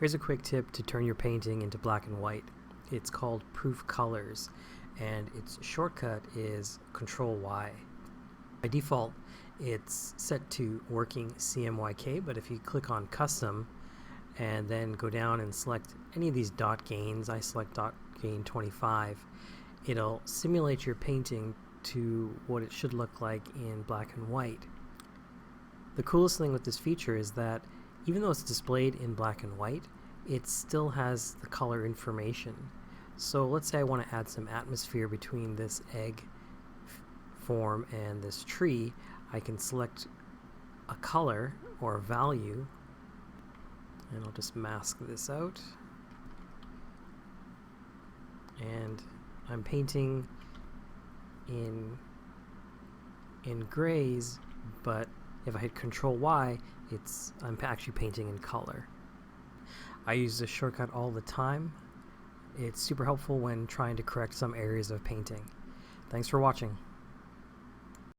Here's a quick tip to turn your painting into black and white. It's called Proof Colors, and its shortcut is Control Y. By default, it's set to working CMYK, but if you click on Custom and then go down and select any of these dot gains, I select dot gain 25, it'll simulate your painting to what it should look like in black and white. The coolest thing with this feature is that even though it's displayed in black and white, it still has the color information. So let's say I want to add some atmosphere between this egg form and this tree. I can select a color or a value, and I'll just mask this out. And I'm painting in grays, but if I hit Control Y, I'm actually painting in color. I use this shortcut all the time. It's super helpful when trying to correct some areas of painting. Thanks for watching.